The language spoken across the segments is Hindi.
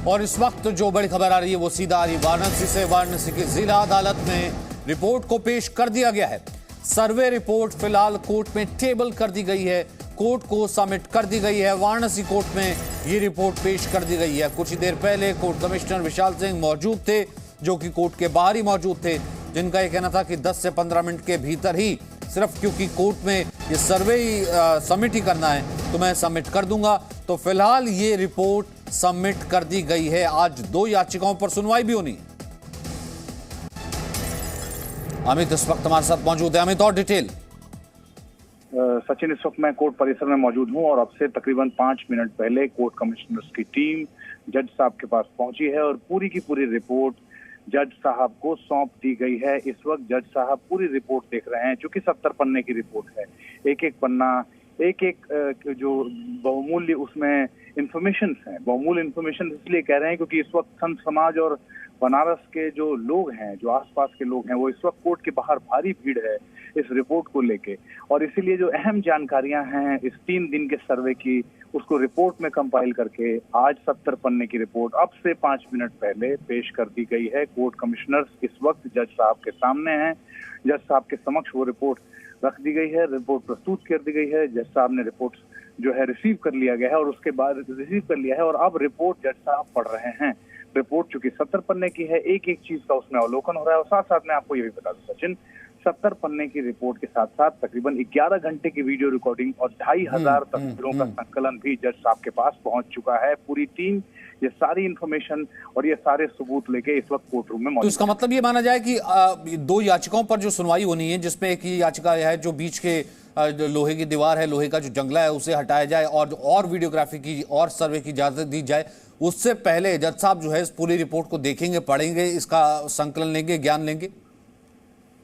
और इस वक्त जो बड़ी खबर आ रही है वो सीधा आ रही वाराणसी से। वाराणसी की जिला अदालत में रिपोर्ट को पेश कर दिया गया है। सर्वे रिपोर्ट फिलहाल कोर्ट में टेबल कर दी गई है, कोर्ट को सबमिट कर दी गई है। वाराणसी कोर्ट में ये रिपोर्ट पेश कर दी गई है। कुछ ही देर पहले कोर्ट कमिश्नर विशाल सिंह मौजूद थे, जो कि कोर्ट के बाहर ही मौजूद थे, जिनका यह कहना था कि 10 से 15 मिनट के भीतर ही, सिर्फ क्योंकि कोर्ट में ये सर्वे सबमिट ही करना है तो मैं सबमिट कर दूंगा। तो फिलहाल ये रिपोर्ट सबमिट कर दी गई है। आज 2 याचिकाओं पर सुनवाई भी होनी है। अमित इस वक्त हमारे साथ मौजूद है। अमित, और डिटेल। सचिन, इस वक्त मैं कोर्ट परिसर में मौजूद हूं और अब से तकरीबन 5 मिनट पहले कोर्ट कमिश्नर्स की टीम जज साहब के पास पहुंची है और पूरी की पूरी रिपोर्ट जज साहब को सौंप दी गई है। इस वक्त जज साहब पूरी रिपोर्ट देख रहे हैं, क्योंकि 70 पन्ने की रिपोर्ट है। एक एक पन्ना, एक एक जो बहुमूल्य उसमें इंफॉर्मेशन है। बहुमूल्य इंफॉर्मेशन इसलिए कह रहे हैं क्योंकि इस वक्त संत समाज और बनारस के जो लोग हैं, जो आसपास के लोग हैं, वो इस वक्त कोर्ट के बाहर भारी भीड़ है इस रिपोर्ट को लेके, और इसीलिए जो अहम जानकारियां हैं इस 3 दिन के सर्वे की, उसको रिपोर्ट में कंपाइल करके आज 70 पन्ने की रिपोर्ट अब से 5 मिनट पहले पेश कर दी गई है। कोर्ट कमिश्नर्स इस वक्त जज साहब के सामने हैं। जज साहब के समक्ष वो रिपोर्ट रख दी गई है, रिपोर्ट प्रस्तुत कर दी गई है। जज साहब ने रिपोर्ट जो है रिसीव कर लिया गया है और उसके बाद रिसीव कर लिया है और अब रिपोर्ट जज साहब पढ़ रहे हैं। रिपोर्ट चूंकि 70 पन्ने की है, एक एक चीज का उसमें अवलोकन हो रहा है। और साथ साथ मैं आपको ये भी बता दूं सचिन, 70 पन्ने की रिपोर्ट के साथ साथ तकरीबन 11 घंटे की वीडियो रिकॉर्डिंग और 2500 तस्वीरों का संकलन भी जज साहब के पास पहुंच चुका है। पूरी टीम ये सारी इंफॉर्मेशन और ये सारे सबूत लेके इस वक्त कोर्ट रूम में मौजूद। तो इसका मतलब ये माना जाए कि 2 याचिकाओं पर जो सुनवाई होनी है, जिसमें एक याचिका है जो बीच के लोहे की दीवार है, लोहे का जो जंगला है उसे हटाया जाए और वीडियोग्राफी की और सर्वे की इजाजत दी जाए, उससे पहले जज साहब जो है इस पूरी रिपोर्ट को देखेंगे, पढ़ेंगे, इसका संकलन लेंगे, ज्ञान लेंगे।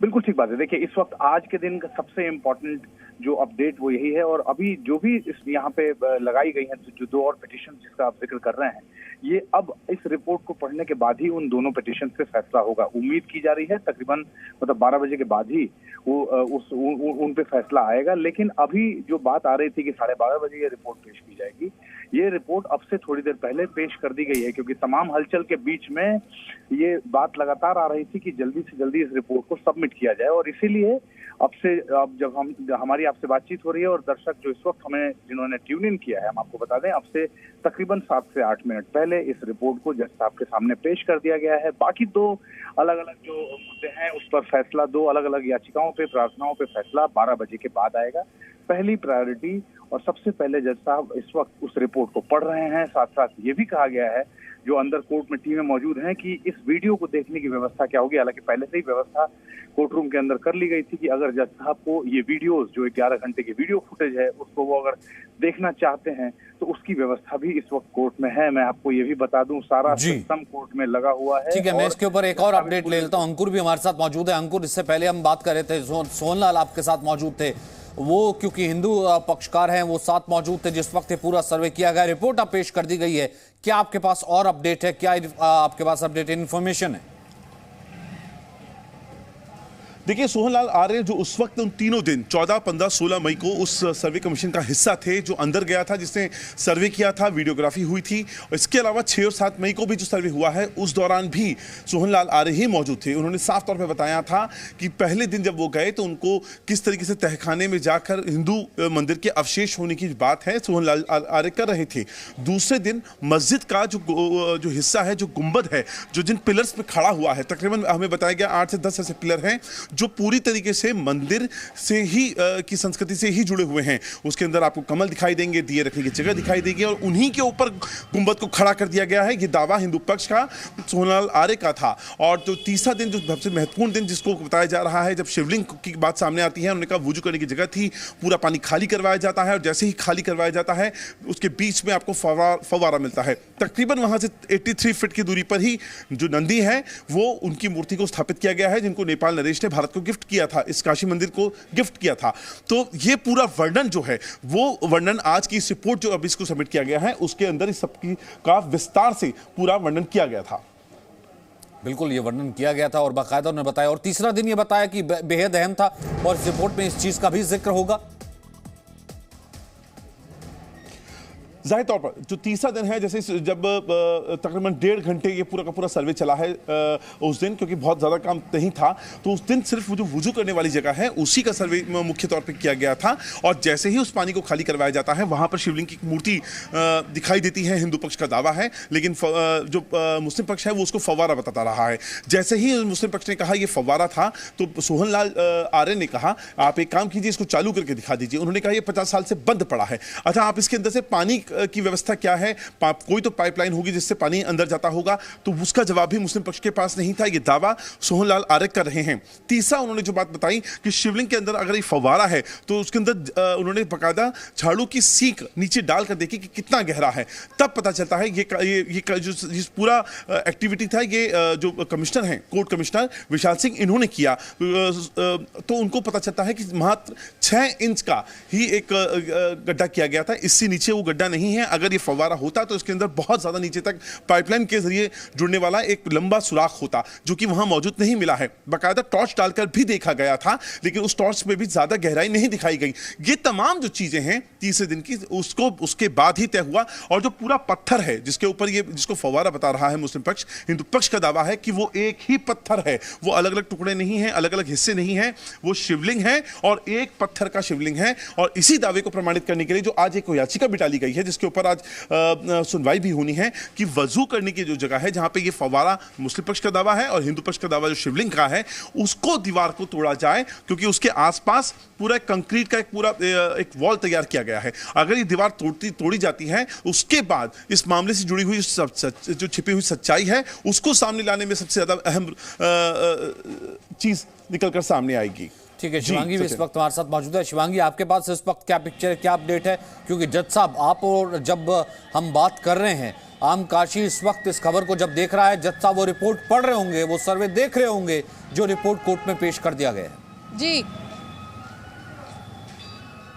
बिल्कुल ठीक बात है। देखिए, इस वक्त आज के दिन का सबसे इम्पोर्टेंट जो अपडेट वो यही है, और अभी जो भी इस यहाँ पे लगाई गई है जो 2 और पिटीशन जिसका आप जिक्र कर रहे हैं, ये अब इस रिपोर्ट को पढ़ने के बाद ही उन दोनों पिटीशन पे फैसला होगा। उम्मीद की जा रही है तकरीबन 12 बजे के बाद ही वो उन पे फैसला आएगा। लेकिन अभी जो बात आ रही थी कि 12:30 बजे ये रिपोर्ट पेश की जाएगी, ये रिपोर्ट अब से थोड़ी देर पहले पेश कर दी गई है, क्योंकि तमाम हलचल के बीच में ये बात लगातार आ रही थी कि जल्दी से जल्दी इस रिपोर्ट को सबमिट किया जाए। और इसीलिए अब जब हमारी आपसे बातचीत हो रही है और दर्शक जो इस वक्त हमें जिन्होंने ट्यून इन किया है, हम आपको बता दें अब से तकरीबन 7 से 8 मिनट पहले इस रिपोर्ट को जज साहब के सामने पेश कर दिया गया है। बाकी 2 अलग अलग जो मुद्दे हैं उस पर फैसला, 2 अलग अलग याचिकाओं पे, प्रार्थनाओं पे फैसला 12 बजे के बाद आएगा। पहली प्रायोरिटी और सबसे पहले जज साहब इस वक्त उस रिपोर्ट को पढ़ रहे हैं। साथ साथ ये भी कहा गया है, जो अंदर कोर्ट में टीमें मौजूद हैं, कि इस वीडियो को देखने की व्यवस्था क्या होगी। हालांकि पहले से ही व्यवस्था कोर्ट रूम के अंदर कर ली गई थी कि अगर जज साहब को ये वीडियोस जो 11 घंटे की वीडियो फुटेज है उसको वो अगर देखना चाहते हैं तो उसकी व्यवस्था भी इस वक्त कोर्ट में है। मैं आपको ये भी बता दूं, सारा सिस्टम कोर्ट में लगा हुआ है। ठीक है, मैं इसके ऊपर एक और अपडेट ले लेता हूं। अंकुर भी हमारे साथ मौजूद है। अंकुर, इससे पहले हम बात कर रहे थे, सोहनलाल आपके साथ मौजूद थे, वो क्योंकि हिंदू पक्षकार हैं वो साथ मौजूद थे जिस वक्त पूरा सर्वे किया गया। रिपोर्ट अब पेश कर दी गई है, क्या आपके पास और अपडेट है? क्या आपके पास अपडेट इन्फॉर्मेशन है? देखिए, सोहनलाल आर्य जो उस वक्त उन तीनों दिन 14, 15, 16 मई को उस सर्वे कमीशन का हिस्सा थे, जो अंदर गया था, जिसने सर्वे किया था, वीडियोग्राफी हुई थी। और इसके अलावा 6 और 7 मई को भी जो सर्वे हुआ है उस दौरान भी सोहनलाल आर्य ही मौजूद थे। उन्होंने साफ तौर पर बताया था कि पहले दिन जब वो गए तो उनको किस तरीके से तहखाने में जाकर हिंदू मंदिर के अवशेष होने की बात है सोहनलाल आर्य कर रहे थे। दूसरे दिन मस्जिद का जो हिस्सा है, जो गुंबद है, जो जिन पिलर्स पे खड़ा हुआ है, तकरीबन हमें बताया गया 8 से 10 ऐसे पिलर हैं जो पूरी तरीके से मंदिर से ही की संस्कृति से ही जुड़े हुए हैं। उसके अंदर आपको कमल दिखाई देंगे, दिए रखने की जगह दिखाई देगी, और उन्हीं के ऊपर गुंबद को खड़ा कर दिया गया है। ये दावा हिंदू पक्ष का सोहनलाल आर्य का था। और जो तीसरा दिन, जो सबसे महत्वपूर्ण दिन जिसको बताया जा रहा है, जब शिवलिंग की बात सामने आती है, उन्होंने कहा वुजू करने की जगह थी, पूरा पानी खाली करवाया जाता है, और जैसे ही खाली करवाया जाता है उसके बीच में आपको फव्वारा मिलता है। तकरीबन वहां से 83 फीट की दूरी पर ही जो नंदी है, वो उनकी मूर्ति को स्थापित किया गया है, जिनको नेपाल नरेश ने भारत को गिफ्ट किया था, इस काशी मंदिर को गिफ्ट किया था। तो ये पूरा वर्णन जो है, वो वर्णन आज की इस रिपोर्ट जो अभी इसको सबमिट किया गया है उसके अंदर इस सबकी का विस्तार से पूरा वर्णन किया गया था। बिल्कुल, ये वर्णन किया गया था और बाकायदा उन्होंने बताया। और तीसरा दिन ये बताया कि बेहद अहम था और इस रिपोर्ट में इस चीज का भी जिक्र होगा। जाहिर तौर पर जो तीसरा दिन है, जैसे जब तकरीबन 1.5 घंटे ये पूरा का पूरा सर्वे चला है उस दिन, क्योंकि बहुत ज़्यादा काम नहीं था, तो उस दिन सिर्फ वो जो वुजू करने वाली जगह है उसी का सर्वे मुख्य तौर पे किया गया था। और जैसे ही उस पानी को खाली करवाया जाता है, वहाँ पर शिवलिंग की मूर्ति दिखाई देती है। हिंदू पक्ष का दावा है, लेकिन जो मुस्लिम पक्ष है वो उसको फव्वारा बताता रहा है। जैसे ही मुस्लिम पक्ष ने कहा ये फव्वारा था, तो सोहन लाल आर्य ने कहा आप एक काम कीजिए, इसको चालू करके दिखा दीजिए। उन्होंने कहा ये 50 साल से बंद पड़ा है। अच्छा, आप इसके अंदर से पानी की व्यवस्था क्या है, कोई तो पाइपलाइन होगी जिससे पानी अंदर जाता होगा, तो उसका जवाब भी मुस्लिम पक्ष के पास नहीं था। ये दावा सोहन लाल आर्य कर रहे हैं। तीसरा उन्होंने जो बात बताई कि शिवलिंग के अंदर अगर ये फव्वारा है तो उसके अंदर उन्होंने बकायदा झाड़ू की सीख नीचे डालकर देखी कि कितना गहरा है, तब पता चलता है ये जो पूरा एक्टिविटी था ये जो कमिश्नर हैं, कोर्ट कमिश्नर विशाल सिंह, इन्होंने किया। तो उनको पता चलता है कि मात्र 6 इंच का ही एक गड्ढा किया गया था, इससे नीचे वो गड्ढा नहीं है। अगर ये फव्वारा होता तो इसके अंदर बहुत ज्यादा नीचे तक पाइपलाइन के जरिए जुड़ने वाला एक लंबा सुराख होता, जो कि वहां मौजूद नहीं मिला है। बाकायदा टॉर्च डालकर भी देखा गया था, लेकिन उस टॉर्च में भी ज्यादा गहराई नहीं दिखाई गई। ये तमाम जो चीजें हैं तीसरे दिन की, उसके बाद ही तय हुआ। और जो पूरा पत्थर है जिसके ऊपर ये जिसको फव्वारा बता रहा है मुस्लिम पक्ष, हिंदू पक्ष का दावा है कि वो एक ही पत्थर है, वो अलग अलग टुकड़े नहीं है, अलग अलग हिस्से नहीं है, वो शिवलिंग है और एक पत्थर का शिवलिंग है। और इसी दावे को प्रमाणित करने के लिए जो आज एक याचिका भी डाली गई है, जिसके ऊपर आज सुनवाई भी होनी है, कि वजू करने की जो जगह है जहां पे ये फव्वारा मुस्लिम पक्ष का दावा है और हिंदू पक्ष का दावा जो शिवलिंग का है, उसको दीवार को तोड़ा जाए, क्योंकि उसके आसपास पूरा कंक्रीट का एक वॉल तैयार किया गया है। अगर ये दीवार तोड़ी जाती है, उसके बाद इस मामले से जुड़ी हुई जो छिपी हुई सच्चाई है उसको सामने लाने में सबसे ज्यादा अहम चीज निकलकर सामने आएगी। ठीक है, शिवांगी भी इस वक्त हमारे साथ मौजूद है। शिवांगी, आपके पास इस वक्त क्या पिक्चर है, क्या अपडेट है? क्योंकि जज साहब, आप और जब हम बात कर रहे हैं, आम काशी इस वक्त इस खबर को जब देख रहा है, जज साहब वो रिपोर्ट पढ़ रहे होंगे, वो सर्वे देख रहे होंगे जो रिपोर्ट कोर्ट में पेश कर दिया गया है। जी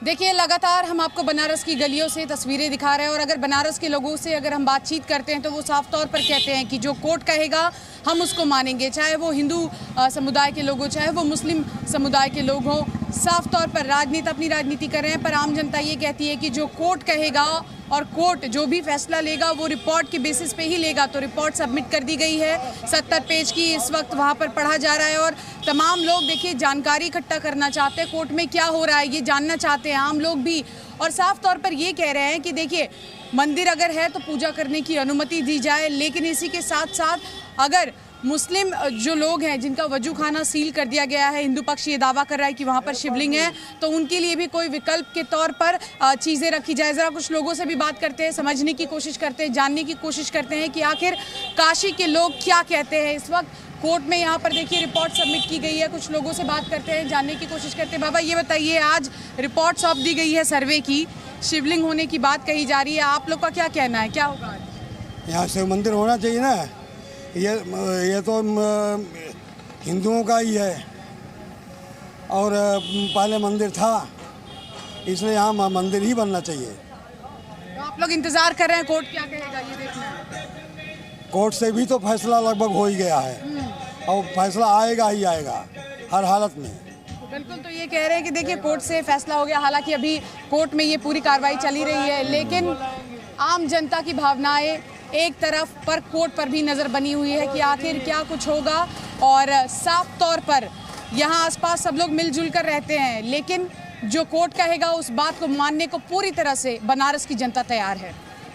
देखिए, लगातार हम आपको बनारस की गलियों से तस्वीरें दिखा रहे हैं, और अगर बनारस के लोगों से अगर हम बातचीत करते हैं तो वो साफ तौर पर कहते हैं कि जो कोर्ट कहेगा हम उसको मानेंगे, चाहे वो हिंदू समुदाय के लोग हो, चाहे वो मुस्लिम समुदाय के लोग हों। साफ तौर पर राजनीति अपनी राजनीति कर रहे हैं, पर आम जनता ये कहती है कि जो कोर्ट कहेगा और कोर्ट जो भी फैसला लेगा वो रिपोर्ट के बेसिस पे ही लेगा। तो रिपोर्ट सबमिट कर दी गई है, 70 पेज की, इस वक्त वहाँ पर पढ़ा जा रहा है। और तमाम लोग देखिए जानकारी इकट्ठा करना चाहते हैं, कोर्ट में क्या हो रहा है ये जानना चाहते हैं, आम लोग भी। और साफ तौर पर ये कह रहे हैं कि देखिए, मंदिर अगर है तो पूजा करने की अनुमति दी जाए, लेकिन इसी के साथ साथ अगर मुस्लिम जो लोग हैं जिनका वजू खाना सील कर दिया गया है, हिंदू पक्ष ये दावा कर रहा है कि वहाँ पर शिवलिंग है, तो उनके लिए भी कोई विकल्प के तौर पर चीज़ें रखी जाए। ज़रा कुछ लोगों से भी बात करते हैं, समझने की कोशिश करते हैं, जानने की कोशिश करते हैं कि आखिर काशी के लोग क्या कहते हैं। इस वक्त कोर्ट में यहाँ पर देखिए रिपोर्ट सबमिट की गई है, कुछ लोगों से बात करते हैं, जानने की कोशिश करते हैं। बाबा ये बताइए, आज रिपोर्ट सौंप दी गई है सर्वे की, शिवलिंग होने की बात कही जा रही है, आप लोग का क्या कहना है, क्या होगा? यहाँ शिव मंदिर होना चाहिए ना, ये तो हिंदुओं का ही है, और पहले मंदिर था, इसलिए यहाँ मंदिर ही बनना चाहिए। तो आप लोग इंतजार कर रहे हैं कोर्ट क्या कहेगा, ये देखना है। कोर्ट से भी तो फैसला लगभग हो ही गया है, और फैसला आएगा ही आएगा हर हालत में। बिल्कुल, तो ये कह रहे हैं कि देखिए कोर्ट से फैसला हो गया, हालांकि अभी कोर्ट में ये पूरी कार्रवाई चली रही है, लेकिन आम जनता की भावनाएं एक तरफ पर कोर्ट पर भी नज़र बनी हुई है कि आखिर क्या कुछ होगा। और साफ तौर पर यहाँ आसपास सब लोग मिलजुल कर रहते हैं, लेकिन जो कोर्ट कहेगा उस बात को मानने को पूरी तरह से बनारस की जनता तैयार है।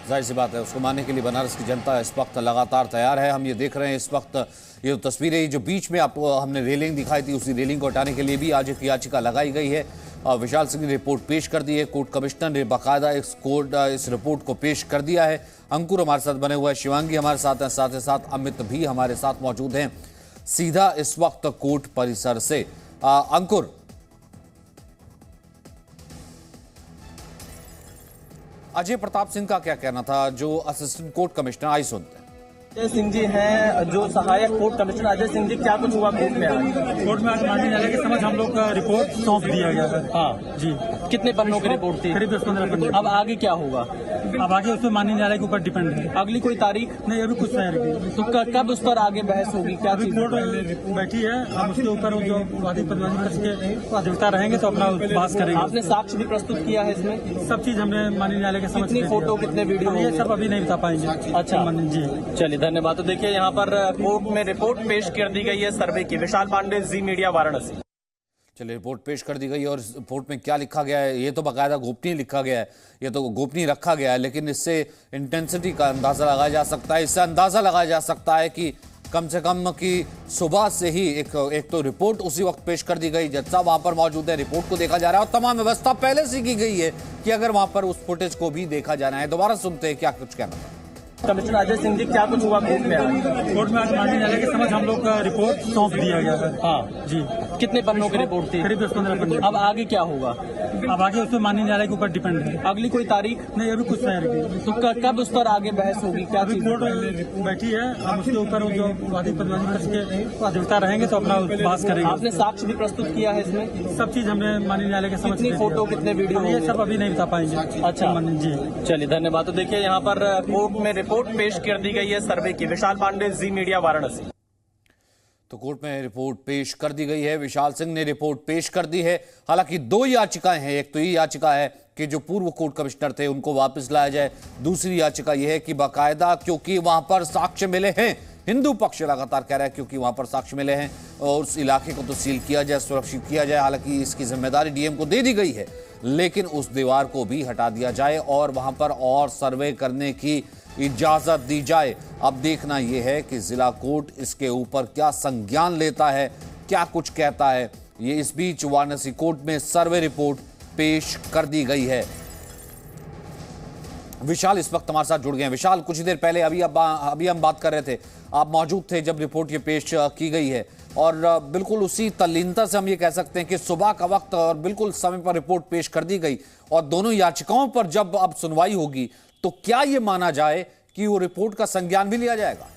जाहिर सी बात है, उसको मानने के लिए बनारस की जनता इस वक्त लगातार तैयार है। हम ये देख रहे हैं इस वक्त, ये तस्वीरें जो बीच में आपको हमने रेलिंग दिखाई थी, उसी रेलिंग को हटाने के लिए भी आज एक याचिका लगाई गई है। विशाल सिंह ने रिपोर्ट पेश कर दी है, कोर्ट कमिश्नर ने बाकायदा इस रिपोर्ट को पेश कर दिया है। अंकुर हमारे साथ बने हुए हैं, शिवांगी हमारे साथ हैं, साथ ही साथ अमित भी हमारे साथ मौजूद हैं सीधा इस वक्त कोर्ट परिसर से। अंकुर, अजय प्रताप सिंह का क्या कहना था, जो असिस्टेंट कोर्ट कमिश्नर, आई सुनते हैं। अजय सिंह जी हैं जो सहायक कोर्ट कमिश्नर। अजय सिंह जी, क्या कुछ हुआ कोर्ट में आज? कोर्ट में आज माननीय न्यायालय के समझ हम लोग का रिपोर्ट सौंप दिया गया है। हाँ जी, कितने पन्नों की रिपोर्ट थी? करीब 10-15 पन्ने। अब आगे क्या होगा? अब आगे उसमें माननीय न्यायालय के ऊपर डिपेंड है। अगली कोई तारीख नहीं, अभी कुछ तैयार की। तो कब उस पर आगे बहस होगी? क्या अभी चीज? कोर्ट बैठी है, अब उसके ऊपर जो वादी प्रतिवादी पक्ष के अधिवक्ता रहेंगे तो अपना बहस करेंगे। आपने साक्ष्य भी प्रस्तुत किया है इसमें? सब चीज हमने माननीय न्यायालय के समझ कितनी फोटो, कितने वीडियो? ये सब अभी नहीं बता पाएंगे। अच्छा जी, चलिए धन्यवाद। तो देखिए यहाँ पर कोर्ट में रिपोर्ट पेश कर दी गई है सर्वे की। विशाल पांडे, जी मीडिया, वाराणसी। चलिए, रिपोर्ट पेश कर दी गई और इस रिपोर्ट में क्या लिखा गया है, ये तो बाकायदा गोपनीय लिखा गया है, ये तो गोपनीय रखा गया है, लेकिन इससे इंटेंसिटी का अंदाजा लगाया जा सकता है। इससे अंदाजा लगाया जा सकता है कि कम से कम कि सुबह से ही एक तो रिपोर्ट उसी वक्त पेश कर दी गई, जज साहब वहां पर मौजूद है, रिपोर्ट को देखा जा रहा है और तमाम व्यवस्था पहले से की गई है कि अगर वहां पर उस फुटेज को भी देखा जाना है। दोबारा सुनते हैं क्या कुछ कहना है। कमिश्नर अजय सिंह जी, क्या कुछ हुआ कोर्ट में? कोर्ट में आज माननीय न्यायालय के समझ हम लोग का रिपोर्ट सौंप दिया गया है। हाँ जी, कितने पन्नों की रिपोर्ट थी? करीब 10-15 पन्ने। अब आगे क्या होगा? अब आगे उसमें माननीय न्यायालय के ऊपर डिपेंड है। अगली कोई तारीख? नहीं, अभी कुछ तैयार की। तो कब उस पर आगे बहस होगी? क्या अभी चीज? कोर्ट बैठी है, अब उसके ऊपर जो वादी प्रतिवादी पक्ष के अधिवक्ता रहेंगे तो अपना बहस करेंगे। आपने साक्ष्य भी प्रस्तुत किया है इसमें? सब चीज हमने माननीय न्यायालय के समझ कितनी फोटो, कितने वीडियो? ये सब अभी नहीं बता पाएंगे। अच्छा जी, चलिए धन्यवाद। तो देखिए यहाँ पर कोर्ट में रिपोर्ट पेश कर दी गई है सर्वे की। विशाल पांडे, जी मीडिया, वाराणसी। तो कोर्ट में रिपोर्ट पेश कर दी गई है, विशाल सिंह ने रिपोर्ट पेश कर दी है। हालांकि दो याचिकाएं हैं, एक तो ये याचिका है कि जो पूर्व कोर्ट कमिश्नर थे उनको वापस लाया जाए, दूसरी याचिका यह है कि बाकायदा क्योंकि वहां पर साक्ष्य मिले हैं, हिंदू पक्ष लगातार कह रहा है क्योंकि वहां पर साक्ष्य मिले हैं और उस इलाके को तो सील किया जाए, सुरक्षित किया जाए। हालांकि इसकी जिम्मेदारी डीएम को दे दी गई है, लेकिन उस दीवार को भी हटा दिया जाए और वहां पर और सर्वे करने की इजाजत दी जाए। अब देखना यह है कि जिला कोर्ट इसके ऊपर क्या संज्ञान लेता है, क्या कुछ कहता है। ये इस बीच वाराणसी कोर्ट में सर्वे रिपोर्ट पेश कर दी गई है। विशाल इस वक्त हमारे साथ जुड़ गए हैं। विशाल, कुछ देर पहले अभी हम बात कर रहे थे, आप मौजूद थे जब रिपोर्ट ये पेश की गई है और बिल्कुल उसी तल्लीनता से हम ये कह सकते हैं कि सुबह का वक्त और बिल्कुल समय पर रिपोर्ट पेश कर दी गई और दोनों याचिकाओं पर जब अब सुनवाई होगी तो क्या ये माना जाए कि वो रिपोर्ट का संज्ञान भी लिया जाएगा?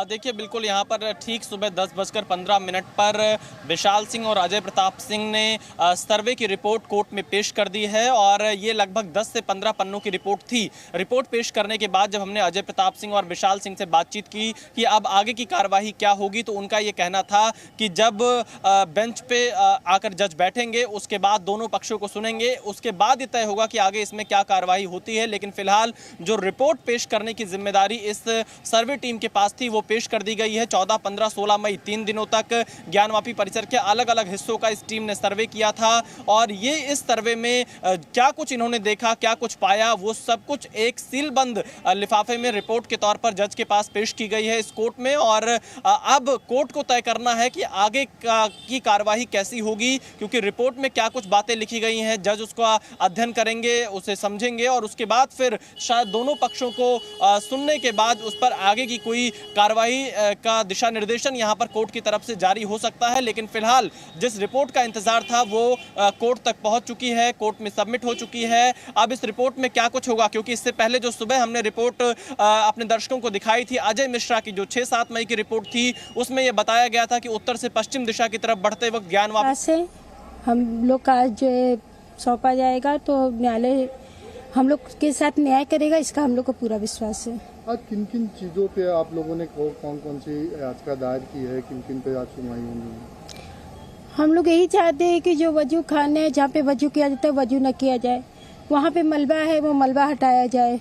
देखिए बिल्कुल यहाँ पर ठीक सुबह 10:15 पर विशाल सिंह और अजय प्रताप सिंह ने सर्वे की रिपोर्ट कोर्ट में पेश कर दी है और ये लगभग 10 से 15 पन्नों की रिपोर्ट थी। रिपोर्ट पेश करने के बाद जब हमने अजय प्रताप सिंह और विशाल सिंह से बातचीत की कि अब आगे की कार्यवाही क्या होगी, तो उनका ये कहना था कि जब बेंच पे आकर जज बैठेंगे उसके बाद दोनों पक्षों को सुनेंगे, उसके बाद ये तय होगा कि आगे इसमें क्या कार्यवाही होती है। लेकिन फिलहाल जो रिपोर्ट पेश करने की जिम्मेदारी इस सर्वे टीम के पास थी वो पेश कर दी गई है। 14, 15, 16 मई 3 दिनों तक ज्ञानवापी परिसर के अलग अलग हिस्सों का इस टीम ने सर्वे किया था और ये इस सर्वे में क्या कुछ इन्होंने देखा, क्या कुछ पाया, वो सब कुछ एक सीलबंद लिफाफे में रिपोर्ट के तौर पर जज के पास पेश की गई है इस कोर्ट में। और अब कोर्ट को तय करना है कि आगे की कार्यवाही कैसी होगी, क्योंकि रिपोर्ट में क्या कुछ बातें लिखी गई हैं, जज उसका अध्ययन करेंगे, उसे समझेंगे और उसके बाद फिर शायद दोनों पक्षों को सुनने के बाद उस पर आगे की कोई कार्रवाई का दिशा निर्देशन यहां पर कोर्ट की तरफ से जारी हो सकता है। लेकिन फिलहाल जिस रिपोर्ट का इंतजार था वो कोर्ट तक पहुंच चुकी है, कोर्ट में सबमिट हो चुकी है। अब इस रिपोर्ट में क्या कुछ होगा, क्योंकि इससे पहले जो सुबह हमने रिपोर्ट अपने दर्शकों को दिखाई थी अजय मिश्रा की, जो 6-7 मई की रिपोर्ट थी, उसमें यह बताया गया था कि उत्तर से पश्चिम दिशा की तरफ बढ़ते वक्त ज्ञानवापी से हम लोग का जो सौंपा जाएगा तो न्यायालय हम लोग के साथ न्याय करेगा, इसका हम लोग को पूरा विश्वास है। आज किन किन चीज़ों पे आप लोगों ने कौन कौन सी याचिका दायर की है, किन किन पे आज सुनवाई होंगी? हम लोग यही चाहते हैं कि जो वजू खाने है, जहाँ पे वजू किया जाता है वजू न किया जाए, वहाँ पे मलबा है वो मलबा हटाया जाए।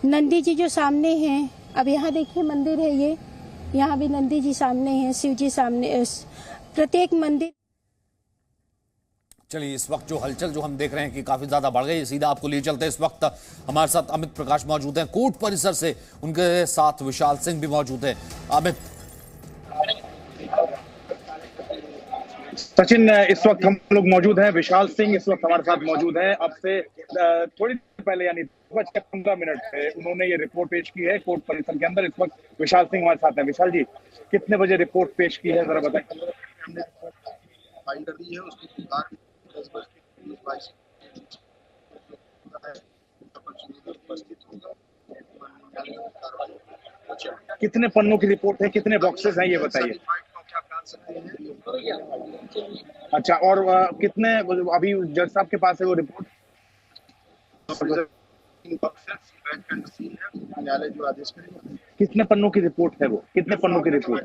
नंदी जी जो सामने हैं, अब यहाँ देखिए मंदिर है, ये यहाँ भी नंदी जी सामने हैं, शिव जी सामने, प्रत्येक मंदिर। चलिए, इस वक्त जो हलचल जो हम देख रहे हैं कि काफी ज्यादा बढ़ गई, सीधा आपको लिए चलते हैं। इस वक्त हमारे साथ अमित प्रकाश मौजूद हैं कोर्ट परिसर से, उनके साथ विशाल सिंह भी मौजूद हैं। अमित। सचिन, इस वक्त हम लोग मौजूद हैं, विशाल सिंह इस वक्त हमारे साथ मौजूद हैं। अब से थोड़ी देर पहले यानी 15 पे उन्होंने ये रिपोर्ट पेश की है कोर्ट परिसर के अंदर। इस वक्त विशाल सिंह हमारे साथ हैं। विशाल जी, कितने बजे रिपोर्ट पेश की है, जरा बताएं। कितने पन्नों की रिपोर्ट है, कितने बॉक्सेस हैं, ये बताइए। अच्छा, और कितने अभी जज साहब के पास है वो रिपोर्ट? न्यायालय जो आदेश करेगा। कितने पन्नों की रिपोर्ट है वो? कितने पन्नों की रिपोर्ट?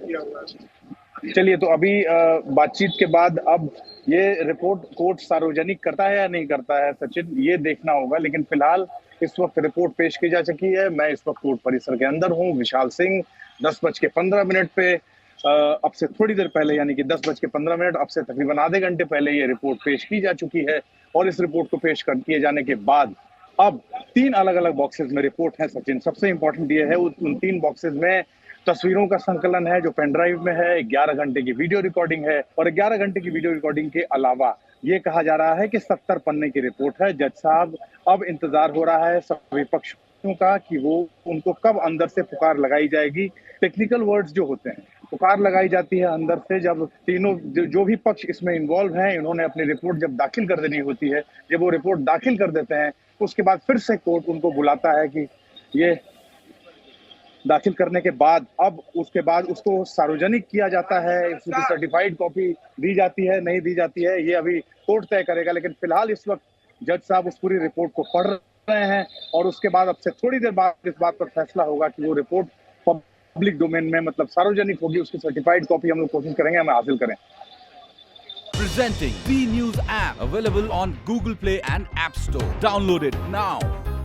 चलिए, तो अभी बातचीत के बाद अब ये रिपोर्ट कोर्ट सार्वजनिक करता है या नहीं करता है सचिन, ये देखना होगा। लेकिन फिलहाल इस वक्त रिपोर्ट पेश की जा चुकी है। मैं इस वक्त कोर्ट परिसर के अंदर हूँ। विशाल सिंह 10:15 पे अब से थोड़ी देर पहले, यानी कि 10:15, अब से तकरीबन आधे घंटे पहले ये रिपोर्ट पेश की जा चुकी है। और इस रिपोर्ट को पेश कर किए जाने के बाद अब 3 अलग अलग बॉक्सेस में रिपोर्ट है सचिन। सबसे इंपॉर्टेंट ये है, उन 3 बॉक्सेस में तस्वीरों का संकलन है जो पेन ड्राइव में है, 11 घंटे की वीडियो रिकॉर्डिंग है, और 11 घंटे की वीडियो रिकॉर्डिंग के अलावा ये कहा जा रहा है कि 70 पन्ने की रिपोर्ट है। जज साहब, अब इंतजार हो रहा है सभी पक्षों का कि वो उनको कब अंदर से पुकार लगाई जाएगी। टेक्निकल वर्ड्स जो होते हैं, पुकार लगाई जाती है अंदर से जब तीनों जो भी पक्ष इसमें इन्वॉल्व हैं, इन्होंने अपनी रिपोर्ट जब दाखिल कर देनी होती है। जब वो रिपोर्ट दाखिल कर देते हैं, उसके बाद फिर से कोर्ट उनको बुलाता है कि ये दाखिल करने के बाद अब उसके बाद उसको सार्वजनिक किया जाता है, उसकी सर्टिफाइड कॉपी दी जाती है, नहीं दी जाती है, ये अभी कोर्ट तय करेगा। लेकिन फिलहाल इस वक्त जज साहब उस पूरी रिपोर्ट को पढ़ रहे हैं और उसके बाद अब से थोड़ी देर बाद इस बात पर फैसला होगा कि वो रिपोर्ट पब्लिक डोमेन में, मतलब सार्वजनिक होगी। उसकी सर्टिफाइड कॉपी हम लोग कोशिश करेंगे हमें हासिल करें। Presenting B News app, available on Google Play and App Store. Download it now.